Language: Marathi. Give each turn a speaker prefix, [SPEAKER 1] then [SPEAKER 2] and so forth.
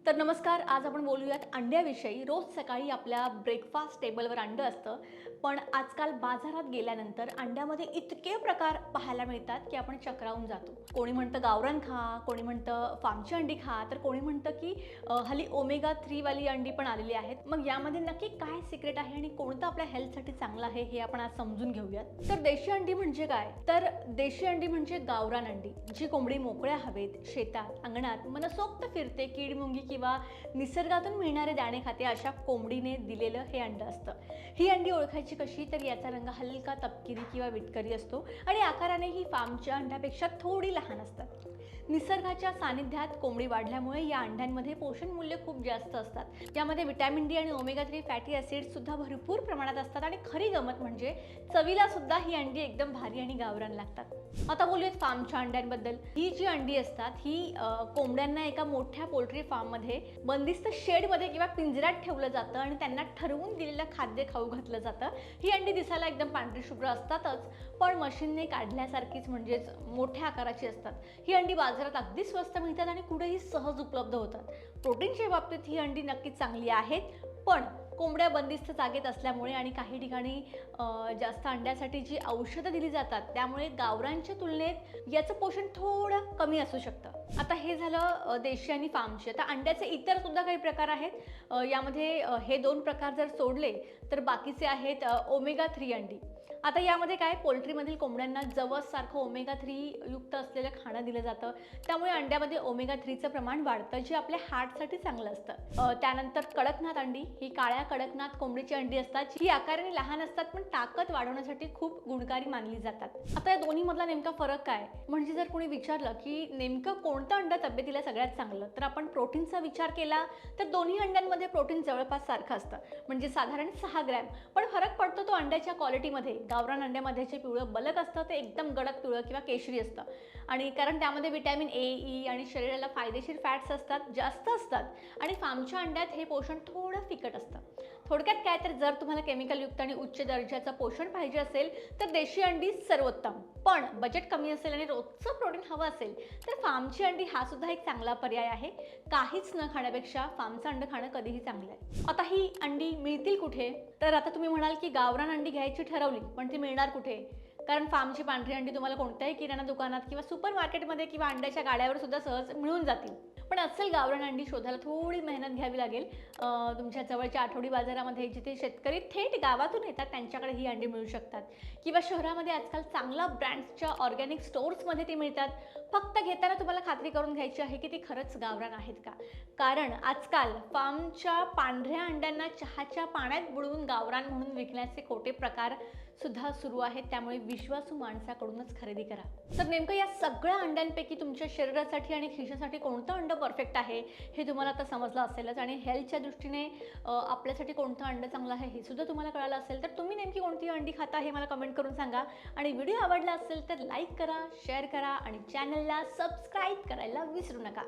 [SPEAKER 1] तर नमस्कार, आज आपण बोलूयात अंड्याविषयी। रोज सकाळी आपल्या ब्रेकफास्ट टेबलवर अंडं असतं, पण आजकाल बाजारात गेल्यानंतर अंड्यामध्ये इतके प्रकार पाहायला मिळतात की आपण चक्रावून जातो। कोणी म्हणतं गावरान खा, कोणी म्हणतं फार्मची अंडी खा, तर कोणी म्हणतं की हल्ली ओमेगा 3 वाली अंडी पण आलेली आहेत। मग यामध्ये नक्की काय सिक्रेट आहे आणि कोणतं आपल्या हेल्थसाठी चांगलं आहे हे आपण आज समजून घेऊयात। तर देशी अंडी म्हणजे काय? तर देशी अंडी म्हणजे गावरान अंडी, जी कोंबडी मोकळ्या हवेत, शेतात, अंगणात मनसोक्त फिरते, कीड मुंगी किंवा निसर्गातून मिळणारे दाणे खाते अशा कोंबडीने दिलेलं हे अंड असतं। ही अंडी ओळखायची कशी? तर याचा रंग हलका तपकिरी किंवा विटकरी असतो आणि आकाराने ही फार्मच्या अंड्यापेक्षा थोडी लहान असतात। निसर्गाच्या सानिध्यात कोंबडी वाढल्यामुळे या अंड्यांमध्ये पोषण मूल्य खूप जास्त असतात। यामध्ये व्हिटॅमिन डी आणि ओमेगा 3 फॅटी ॲसिड्स सुद्धा भरपूर प्रमाणात असतात आणि खरी गमत म्हणजे चवीला सुद्धा ही अंडी एकदम भारी आणि गावरान लागतात। आता बोलूयात फार्मच्या अंड्यांबद्दल। ही जी अंडी असतात ही कोंबड्यांना एका मोठ्या पोल्ट्री फार्ममध्ये बंदिस्त शेडमध्ये किंवा पिंजऱ्यात ठेवलं जातं आणि त्यांना ठरवून दिलेलं खाद्य खाऊ घातलं जातं। ही अंडी दिसायला एकदम पांढरी शुभ्र असतातच, पण मशीनने काढल्यासारखीच म्हणजेच मोठ्या आकाराची असतात। ही अंडी बाजारात अगदी स्वस्त मिळतात आणि कुठेही सहज उपलब्ध होतात। प्रोटीनच्या बाबतीत ही अंडी नक्कीच चांगली आहेत, पण कोंबड्या बंदिस्त जागेत असल्यामुळे आणि काही ठिकाणी जास्त अंड्यासाठी जी औषधं दिली जातात त्यामुळे गावरांच्या तुलनेत याचं पोषण थोडं कमी असू शकतं। आता हे झालं देशी आणि फार्मचे। आता अंड्याचे इतर सुद्धा काही प्रकार आहेत। यामध्ये हे दोन प्रकार जर सोडले तर बाकीचे आहेत ओमेगा 3 अंडी। आता यामध्ये काय, पोल्ट्रीमधील कोंबड्यांना जवससारखं ओमेगा 3 युक्त असलेलं खाणं दिलं जातं, त्यामुळे अंड्यामध्ये ओमेगा 3चं प्रमाण वाढतं, जे आपल्या हार्टसाठी चांगलं असतं। त्यानंतर कडकनाथ अंडी, ही काळ्या कडकनाथ कोंबडीची अंडी असतात, जी आकाराने लहान असतात पण ताकद वाढवण्यासाठी खूप गुणकारी मानली जातात। आता या दोन्हीमधला नेमका फरक काय? म्हणजे जर कोणी विचारलं की नेमकं कोणतं अंड तब्येतीला सगळ्यात चांगलं, तर आपण प्रोटीनचा विचार केला तर दोन्ही अंड्यांमध्ये प्रोटीन जवळपास सारखं असतं, म्हणजे साधारण 6 ग्रॅम। पण फरक पडतो तो अंड्याच्या क्वालिटीमध्ये। गावरान अंड्यामध्ये जे पिवळं बलक असतं ते एकदम गडद पिवळं किंवा केशरी असतं, आणि कारण त्यामध्ये व्हिटॅमिन ए, ई आणि शरीराला फायदेशीर फॅट्स असतात, जास्त असतात, आणि फार्मच्या अंड्यात हे पोषण थोडं फिकट असतं। थोडक्यात काय, तर जर तुम्हाला केमिकलयुक्त आणि उच्च दर्जाचं पोषण पाहिजे असेल तर देशी अंडी सर्वोत्तम, पण बजेट कमी असेल आणि रोजचं प्रोटीन हवं असेल तर फार्मची अंडी हा सुद्धा एक चांगला पर्याय आहे। काहीच न खाण्यापेक्षा फार्मचं अंड खाणं कधीही चांगलं आहे। आता ही अंडी मिळतील कुठे? तर आता तुम्ही म्हणाल की गावरान अंडी घ्यायची ठरवली, पण ती मिळणार कुठे? कारण फार्मची पांढरी अंडी तुम्हाला कोणत्याही किराणा दुकानात किंवा सुपर मार्केटमध्ये किंवा अंड्याच्या गाड्यावर सुद्धा सहज मिळून जातील, पण अस्सल गावरान अंडी शोधायला थोडी मेहनत घ्यावी लागेल। तुमच्या जवळच्या आठवडी बाजारामध्ये जिथे शेतकरी थेट गावातून येतात त्यांच्याकडे ही अंडी मिळू शकतात, किंवा शहरामध्ये आजकाल चांगल्या ब्रँड्सच्या ऑर्गॅनिक स्टोर्समध्ये ती मिळतात। फक्त घेताना तुम्हाला खात्री करून घ्यायची आहे की ती खरंच गावरान आहेत का, कारण आजकाल फार्मच्या पांढऱ्या अंड्यांना चहाच्या पाण्यात बुडवून गावरान म्हणून विकण्याचे खोटे प्रकार सुद्धा सुरू आहेत, त्यामुळे विश्वासू माणसाकडूनच खरेदी करा। तर नेमकं या सगळ्या अंड्यांपैकी तुमच्या शरीरासाठी आणि खिशासाठी कोणतं अंड परफेक्ट आहे हे तुम्हाला आता समजलं असेलच, आणि हेल्थच्या दृष्टीने आपल्यासाठी कोणतं अंड चांगलं आहे हे सुद्धा तुम्हाला कळालं असेल। तर तुम्ही नेमकी कोणती अंडी खाता हे मला कमेंट करून सांगा, आणि व्हिडिओ आवडला असेल तर लाईक करा, शेअर करा आणि चॅनलला सबस्क्राईब करायला विसरू नका।